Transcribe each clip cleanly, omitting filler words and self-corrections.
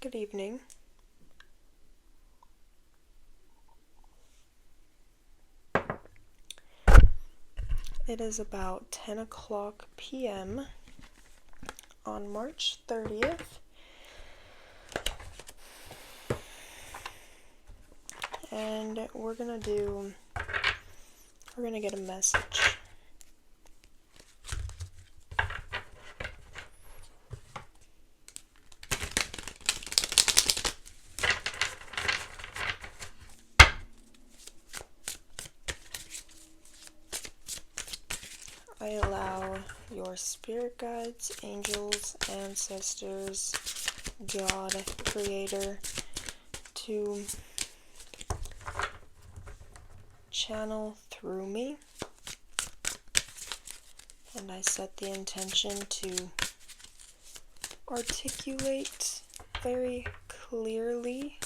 Good evening. It is about 10 o'clock p.m. on March 30th. And we're gonna get a message. I allow your spirit guides, angels, ancestors, God, Creator, to channel through me, and I set the intention to articulate very clearly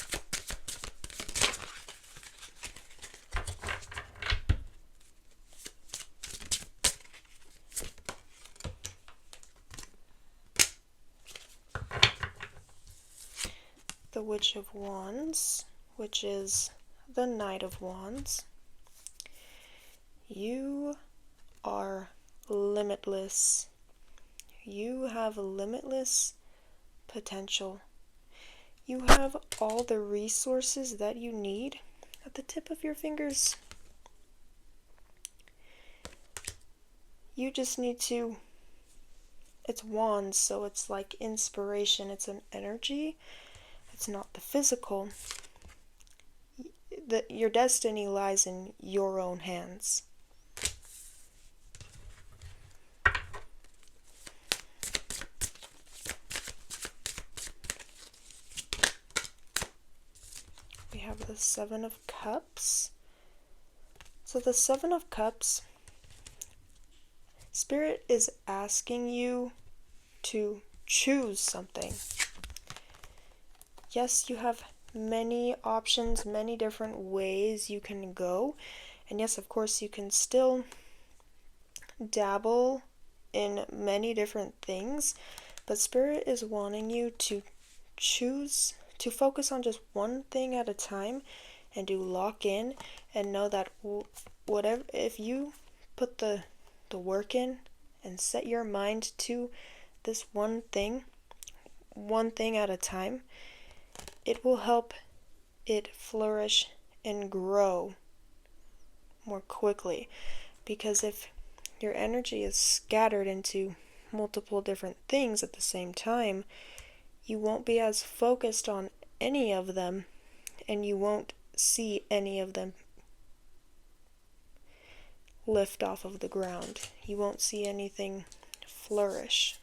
the Witch of Wands, which is the Knight of Wands. You are limitless. You have limitless potential. You have all the resources that you need at the tip of your fingers. You just need to, it's wands, so it's like inspiration. It's an energy. It's not the physical. Your destiny lies in your own hands. We have the Seven of Cups. So the Seven of Cups, Spirit is asking you to choose something. Yes, you have many options, many different ways you can go. And yes, of course, you can still dabble in many different things. But Spirit is wanting you to choose, to focus on just one thing at a time and to lock in and know that whatever, if you put the work in and set your mind to this one thing at a time, it will help it flourish and grow more quickly. Because if your energy is scattered into multiple different things at the same time, you won't be as focused on any of them, and you won't see any of them lift off of the ground. You won't see anything flourish.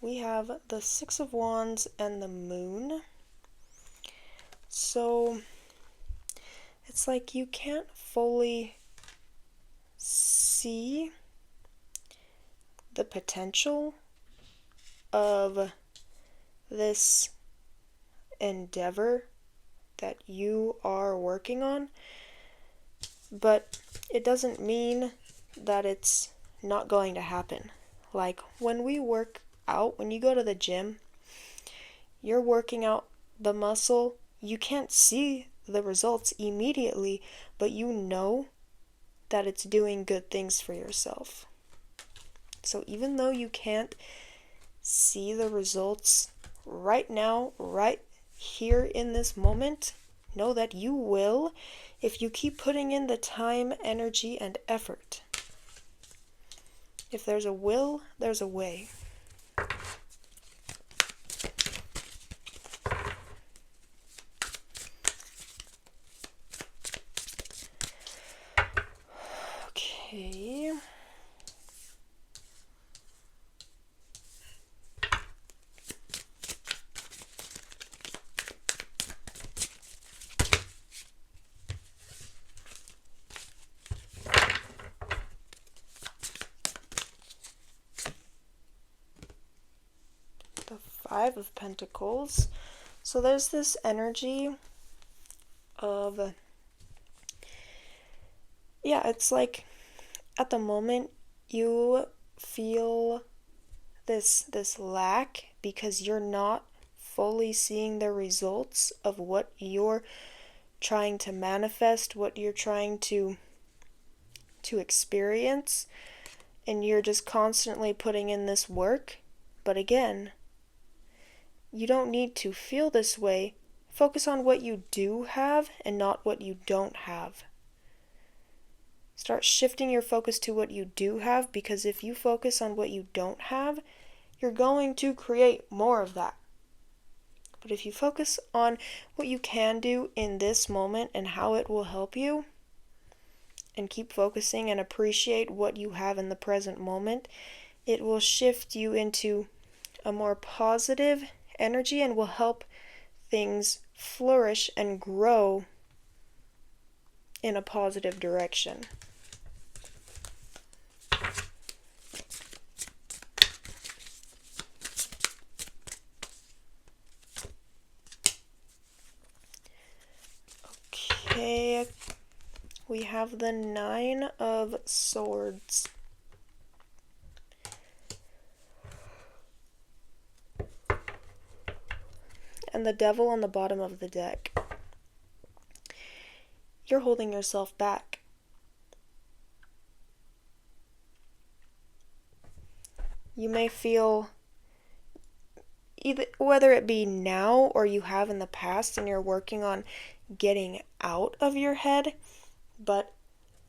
We have the Six of Wands and the Moon. So it's like you can't fully see the potential of this endeavor that you are working on, but it doesn't mean that it's not going to happen. Like when we work out, when you go to the gym, you're working out the muscle. You can't see the results immediately, but you know that it's doing good things for yourself. So even though you can't see the results right now, right here in this moment, know that you will if you keep putting in the time, energy, and effort. If there's a will, there's a way. Okay. Five of Pentacles. So there's this energy of, yeah, it's like at the moment you feel this lack because you're not fully seeing the results of what you're trying to manifest, what you're trying to experience, and you're just constantly putting in this work. But again, you don't need to feel this way. Focus on what you do have and not what you don't have. Start shifting your focus to what you do have, because if you focus on what you don't have, you're going to create more of that. But if you focus on what you can do in this moment and how it will help you, and keep focusing and appreciate what you have in the present moment, it will shift you into a more positive energy and will help things flourish and grow in a positive direction. Okay, we have the Nine of Swords. And the Devil on the bottom of the deck. You're holding yourself back. You may feel, either whether it be now or you have in the past and you're working on getting out of your head, but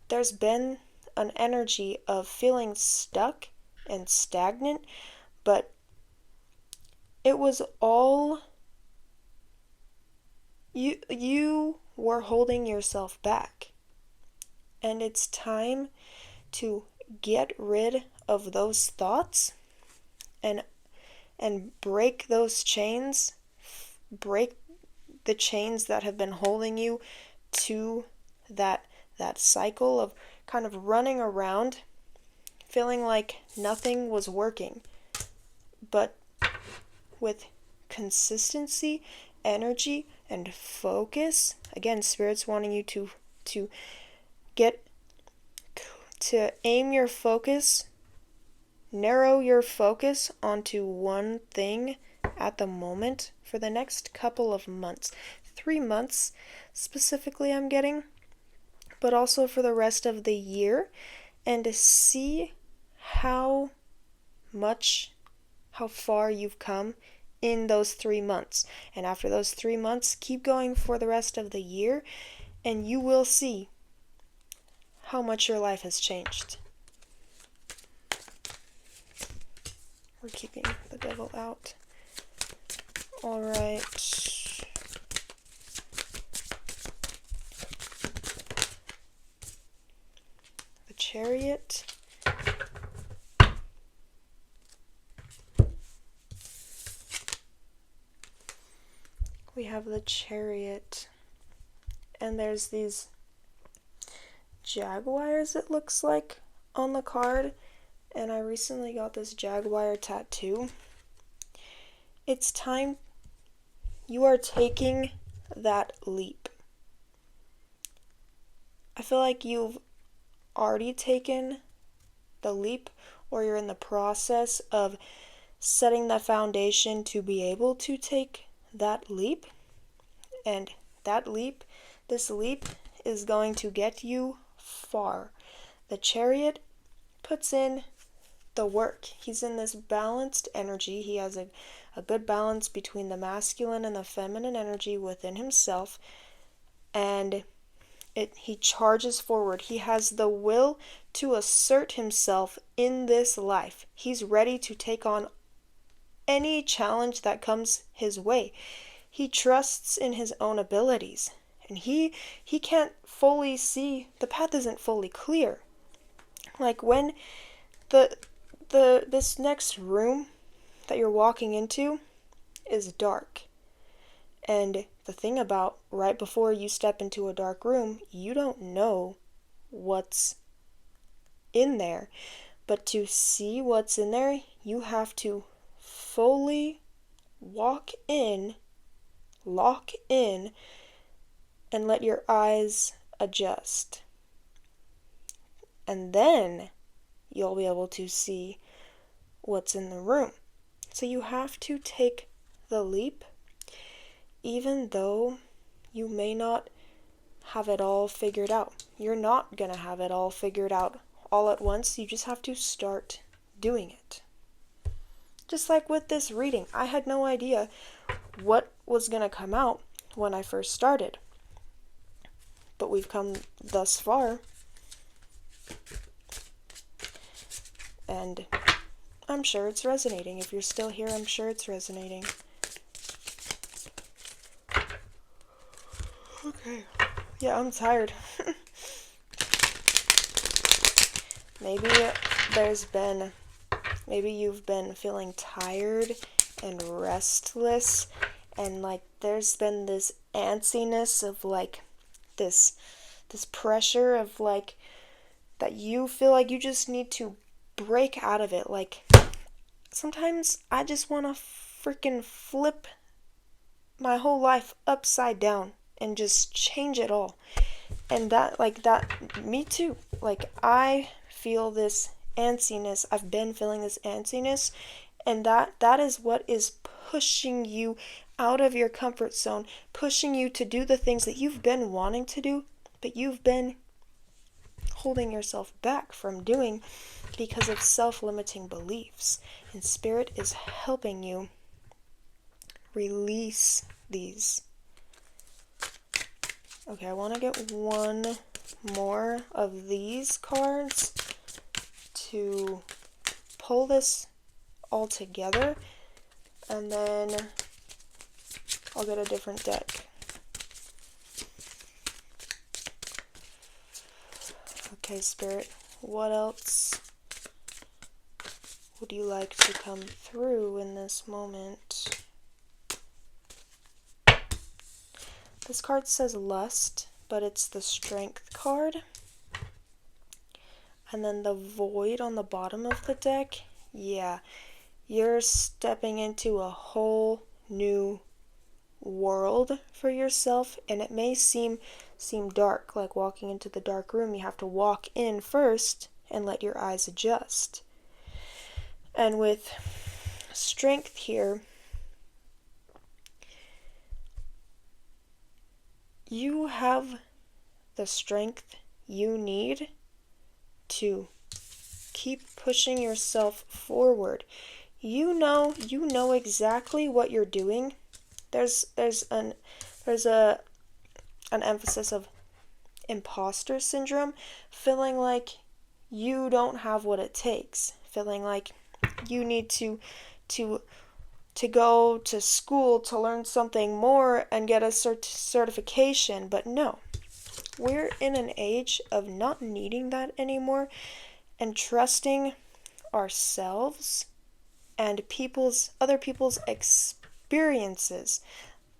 there's been an energy of feeling stuck and stagnant, but it was all you were holding yourself back. And it's time to get rid of those thoughts and break those chains, break the chains that have been holding you to that cycle of kind of running around feeling like nothing was working. But with consistency, energy, and focus, again, Spirit's wanting you to get to aim your focus, narrow your focus onto one thing at the moment for the next couple of months. 3 months specifically I'm getting, but also for the rest of the year, and to see how far you've come in those 3 months. And after those 3 months, keep going for the rest of the year, and you will see how much your life has changed. We're keeping the Devil out. All right. The Chariot. We have the Chariot, and there's these jaguars, it looks like, on the card, and I recently got this jaguar tattoo. It's time you are taking that leap. I feel like you've already taken the leap, or you're in the process of setting the foundation to be able to take that leap. And that leap, this leap, is going to get you far. The Chariot puts in the work. He's in this balanced energy. He has a good balance between the masculine and the feminine energy within himself, and he charges forward. He has the will to assert himself in this life. He's ready to take on any challenge that comes his way. He trusts in his own abilities, and he can't fully see, the path isn't fully clear. Like when this next room that you're walking into is dark. And the thing about right before you step into a dark room, you don't know what's in there. But to see what's in there, you have to fully walk in, lock in, and let your eyes adjust. And then you'll be able to see what's in the room. So you have to take the leap, even though you may not have it all figured out. You're not gonna have it all figured out all at once. You just have to start doing it. Just like with this reading, I had no idea what was gonna come out when I first started. But we've come thus far. And I'm sure it's resonating. If you're still here, I'm sure it's resonating. Okay. Yeah, I'm tired. Maybe you've been feeling tired and restless, and like there's been this antsiness of like this pressure of like that you feel like you just need to break out of it. Like sometimes I just want to freaking flip my whole life upside down and just change it all. And me too. Like I feel this antsiness. I've been feeling this antsiness, and that is what is pushing you out of your comfort zone, pushing you to do the things that you've been wanting to do, but you've been holding yourself back from doing because of self-limiting beliefs. And Spirit is helping you release these. Okay, I want to get one more of these cards to pull this all together, and then I'll get a different deck. Okay, Spirit, what else would you like to come through in this moment? This card says lust, but it's the strength card. And then the void on the bottom of the deck, yeah, you're stepping into a whole new world for yourself, and it may seem dark, like walking into the dark room. You have to walk in first and let your eyes adjust. And with strength here, you have the strength you need to keep pushing yourself forward. You know exactly what you're doing. There's an emphasis of imposter syndrome, feeling like you don't have what it takes, feeling like you need to go to school to learn something more and get a certification. But no, we're in an age of not needing that anymore, and trusting ourselves and other people's experiences.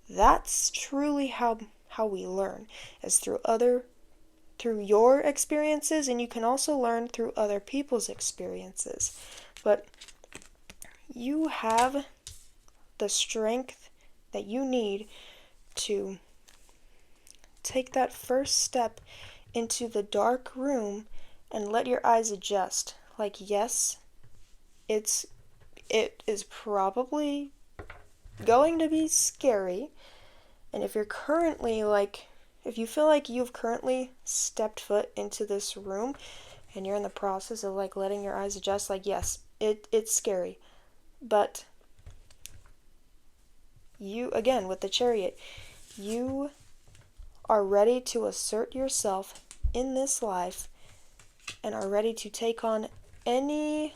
That's truly how we learn, is through your experiences, and you can also learn through other people's experiences. But you have the strength that you need to take that first step into the dark room and let your eyes adjust. Like, yes, it is probably going to be scary. And if you feel like you've currently stepped foot into this room and you're in the process of like letting your eyes adjust, like, yes, it's scary. But you, again, with the Chariot, you are ready to assert yourself in this life and are ready to take on any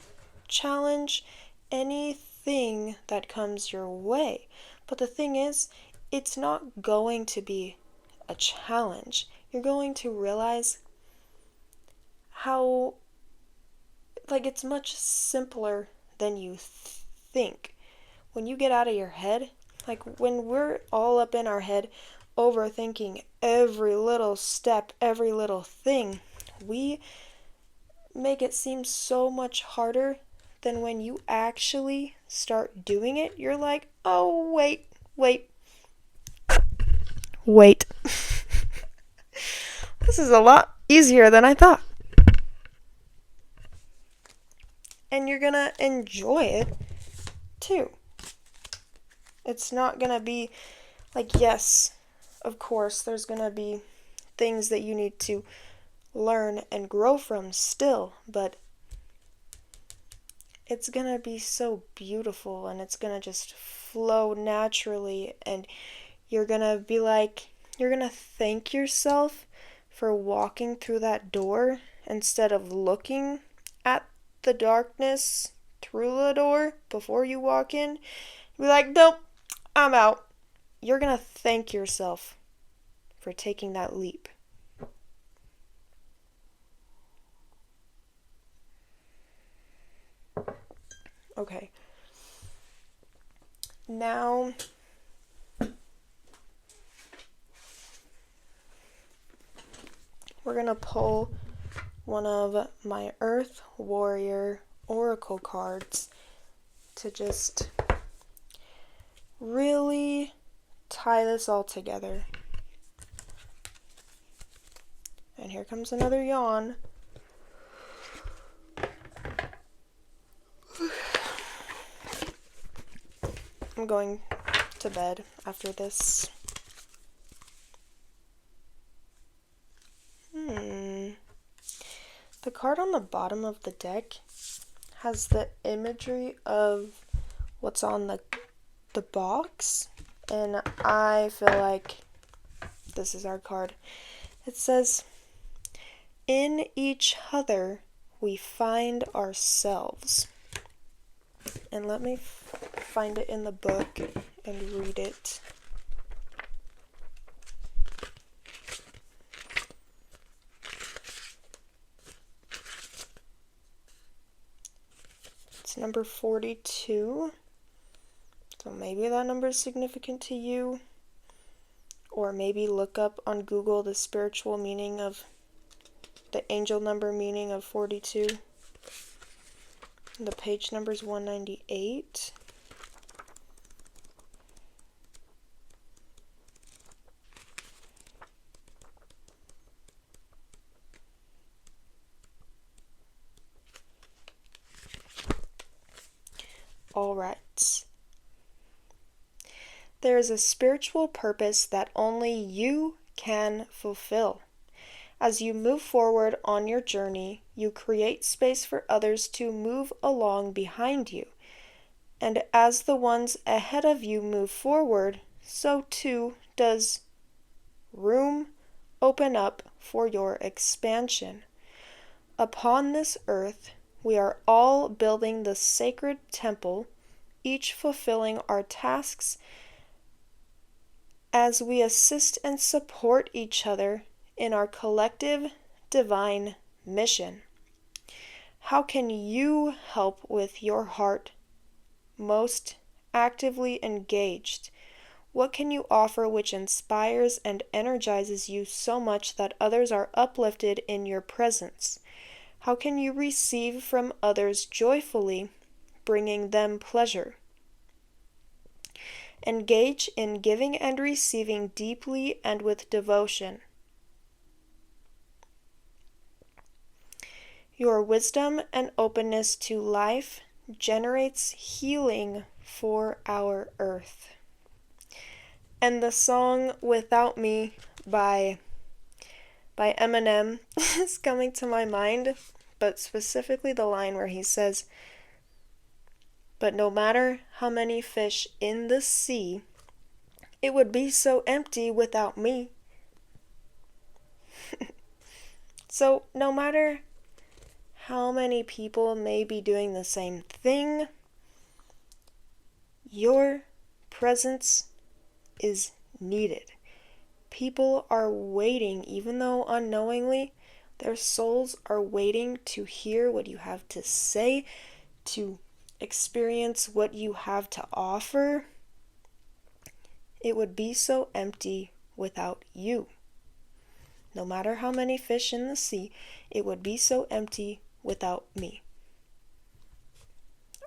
challenge, anything that comes your way. But the thing is, it's not going to be a challenge. You're going to realize how, like, it's much simpler than you think. When you get out of your head, like when we're all up in our head overthinking every little step, every little thing, we make it seem so much harder then when you actually start doing it, you're like, oh, wait. This is a lot easier than I thought. And you're gonna enjoy it too. It's not gonna be like, yes, of course, there's gonna be things that you need to learn and grow from still, but it's gonna be so beautiful and it's gonna just flow naturally, and you're gonna be like, you're gonna thank yourself for walking through that door instead of looking at the darkness through the door before you walk in. Be like, nope, I'm out. You're gonna thank yourself for taking that leap. Okay. Now, we're going to pull one of my Earth Warrior Oracle cards to just really tie this all together. And here comes another yawn. I'm going to bed after this. The card on the bottom of the deck has the imagery of what's on the box, and I feel like this is our card. It says, in each other we find ourselves. And let me find it in the book and read it. It's number 42. So maybe that number is significant to you. Or maybe look up on Google the spiritual meaning of the angel number meaning of 42. The page number is 198. All right. There is a spiritual purpose that only you can fulfill. As you move forward on your journey, you create space for others to move along behind you. And as the ones ahead of you move forward, so too does room open up for your expansion. Upon this earth, we are all building the sacred temple, each fulfilling our tasks as we assist and support each other in our collective divine mission. How can you help with your heart most actively engaged? What can you offer which inspires and energizes you so much that others are uplifted in your presence? How can you receive from others joyfully, bringing them pleasure? Engage in giving and receiving deeply and with devotion. Your wisdom and openness to life generates healing for our earth. And the song Without Me by Eminem is coming to my mind, but specifically the line where he says, "But no matter how many fish in the sea, it would be so empty without me." So no matter how many people may be doing the same thing, your presence is needed. People are waiting, even though unknowingly, their souls are waiting to hear what you have to say, to experience what you have to offer. It would be so empty without you. No matter how many fish in the sea, it would be so empty without me.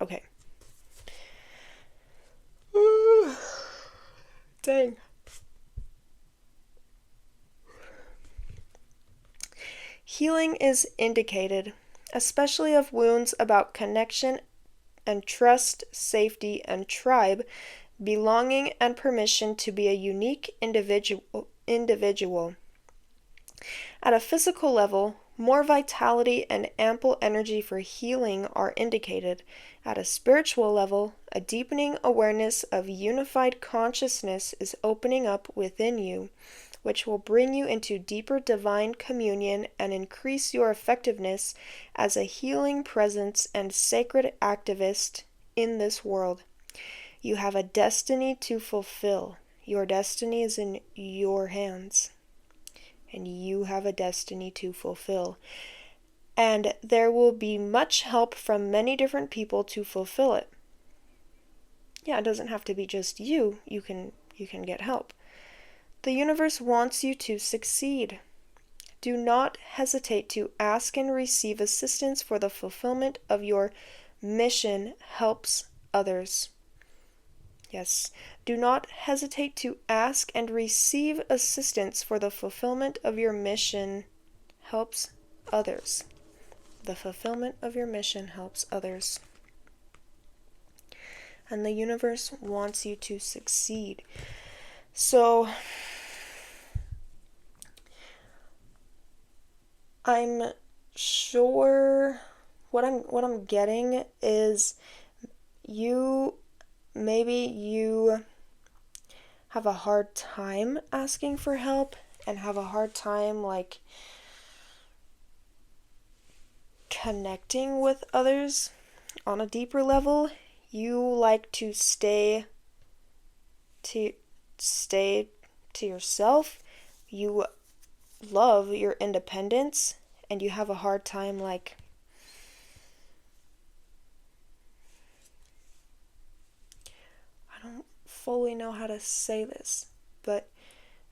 Okay. Dang. Healing is indicated, especially of wounds about connection and trust, safety, and tribe, belonging and permission to be a unique individual. At a physical level, more vitality and ample energy for healing are indicated. At a spiritual level, a deepening awareness of unified consciousness is opening up within you, which will bring you into deeper divine communion and increase your effectiveness as a healing presence and sacred activist in this world. You have a destiny to fulfill. Your destiny is in your hands, and you have a destiny to fulfill. And there will be much help from many different people to fulfill it. Yeah, it doesn't have to be just you. You can get help. The universe wants you to succeed. Do not hesitate to ask and receive assistance for the fulfillment of your mission helps others. Yes, do not hesitate to ask and receive assistance for the fulfillment of your mission helps others. The fulfillment of your mission helps others. And the universe wants you to succeed. So, I'm sure what I'm getting is maybe you have a hard time asking for help and have a hard time like connecting with others on a deeper level. You like to stay to yourself. You love your independence, and you have a hard time like I don't fully know how to say this, but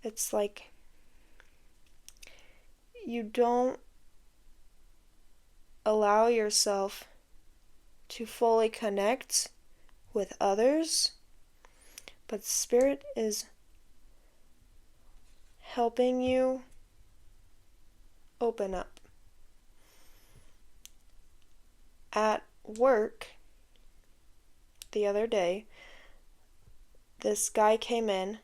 it's like you don't allow yourself to fully connect with others, but Spirit is helping you open up. At work the other day, this guy came in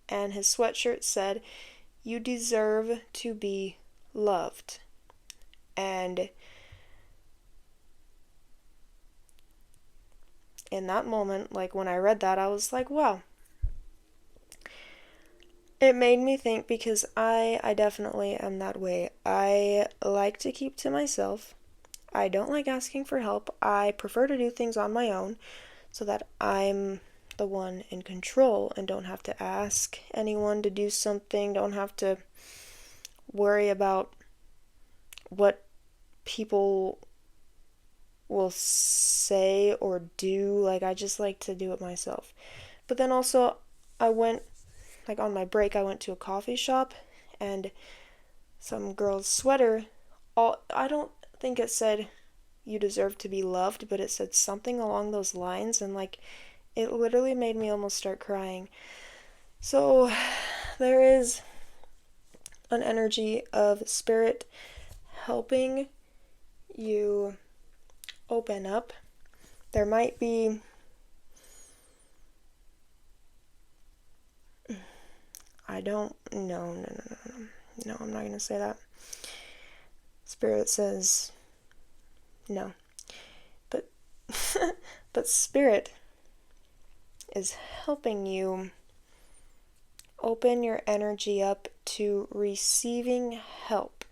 and his sweatshirt said, "You deserve to be loved." And in that moment, like when I read that, I was like, wow. It made me think because I definitely am that way. I like to keep to myself. I don't like asking for help. I prefer to do things on my own so that I'm the one in control and don't have to ask anyone to do something, don't have to worry about what people will say or do. Like, I just like to do it myself. But then also, I went, like on my break, I went to a coffee shop and some girl's sweater, I don't think it said "you deserve to be loved," but it said something along those lines, and like it literally made me almost start crying. So there is an energy of Spirit helping you open up. There might be no, I'm not gonna say that. Spirit says no. But but Spirit is helping you open your energy up to receiving help.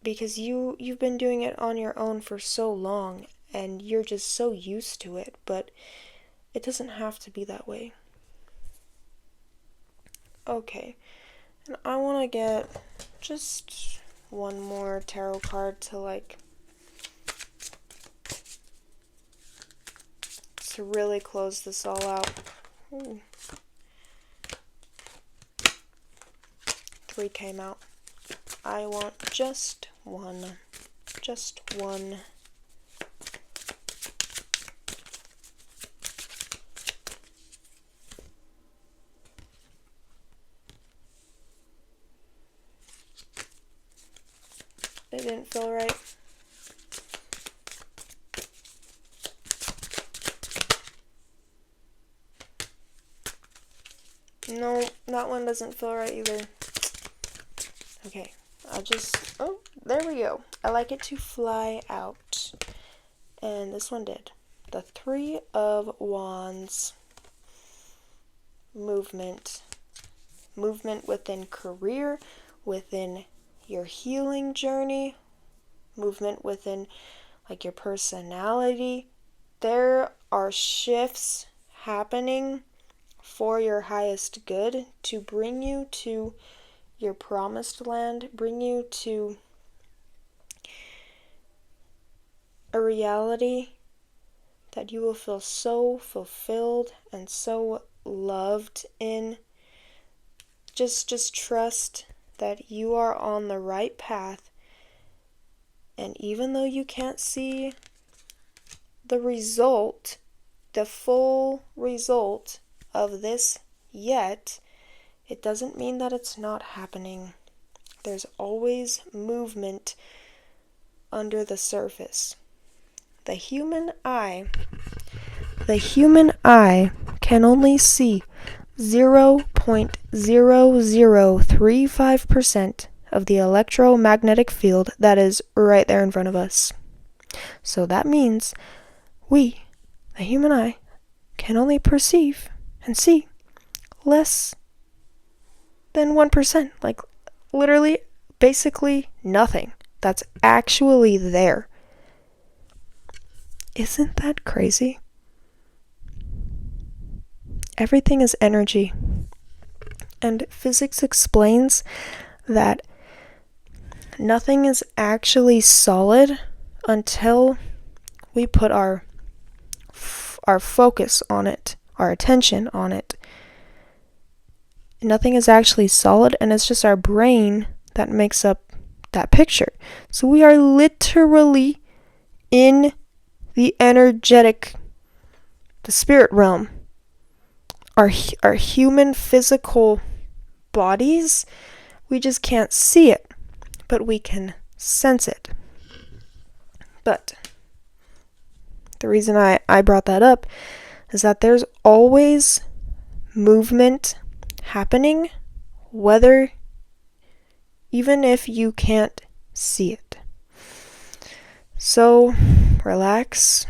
Because you've been doing it on your own for so long and you're just so used to it, but it doesn't have to be that way. Okay. And I want to get just one more tarot card to really close this all out. Ooh. 3 came out. I want just one. Just one. It didn't feel right. No, that one doesn't feel right either. Okay, oh, there we go. I like it to fly out. And this one did. The Three of Wands. Movement. Movement within career, within your healing journey, movement within like your personality. There are shifts happening for your highest good to bring you to your promised land, bring you to a reality that you will feel so fulfilled and so loved in. Just trust that you are on the right path, and even though you can't see the result, the full result of this yet, it doesn't mean that it's not happening. There's always movement under the surface. The human eye can only see 0.0035% of the electromagnetic field that is right there in front of us. So that means we, the human eye, can only perceive and see less than 1%. Like literally, basically nothing that's actually there. Isn't that crazy? Everything is energy. And physics explains that nothing is actually solid until we put our focus on it, our attention on it. Nothing is actually solid, and it's just our brain that makes up that picture. So we are literally in the energetic, the spirit realm. Our human physical bodies, we just can't see it, but we can sense it. But the reason I brought that up is that there's always movement happening, even if you can't see it. So relax,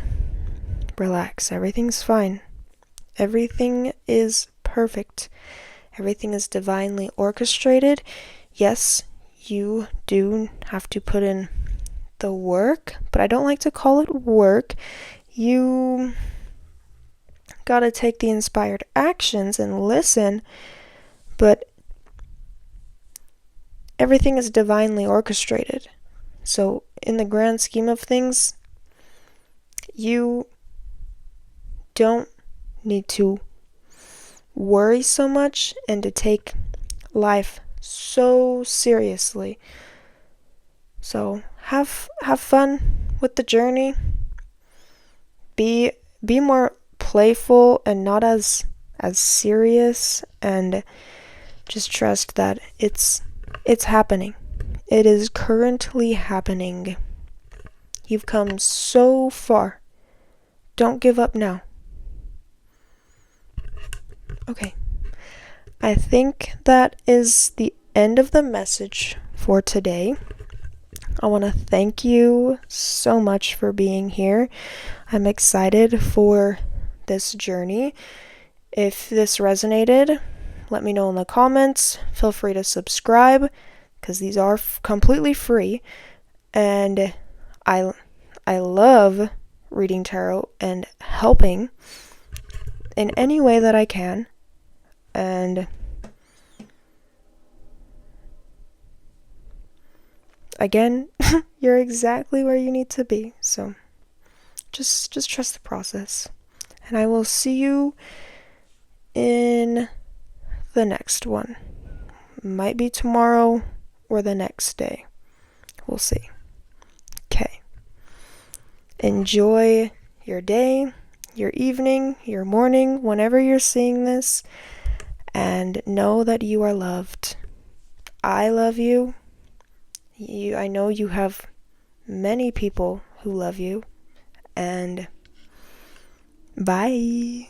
everything's fine. Everything is perfect. Everything is divinely orchestrated. Yes, you do have to put in the work, but I don't like to call it work. You gotta take the inspired actions and listen, but everything is divinely orchestrated. So in the grand scheme of things, you don't need to worry so much and to take life so seriously. So have fun with the journey. Be more playful and not as serious, and just trust that it's happening. It is currently happening. You've come so far. Don't give up now. Okay. I think that is the end of the message for today. I want to thank you so much for being here. I'm excited for this journey. If this resonated, let me know in the comments. Feel free to subscribe, because these are completely free. And I love reading tarot and helping in any way that I can. And again, you're exactly where you need to be. So just trust the process. And I will see you in the next one. Might be tomorrow or the next day. We'll see. Okay. Enjoy your day, your evening, your morning, whenever you're seeing this, and know that you are loved. I love you. I know you have many people who love you, and bye.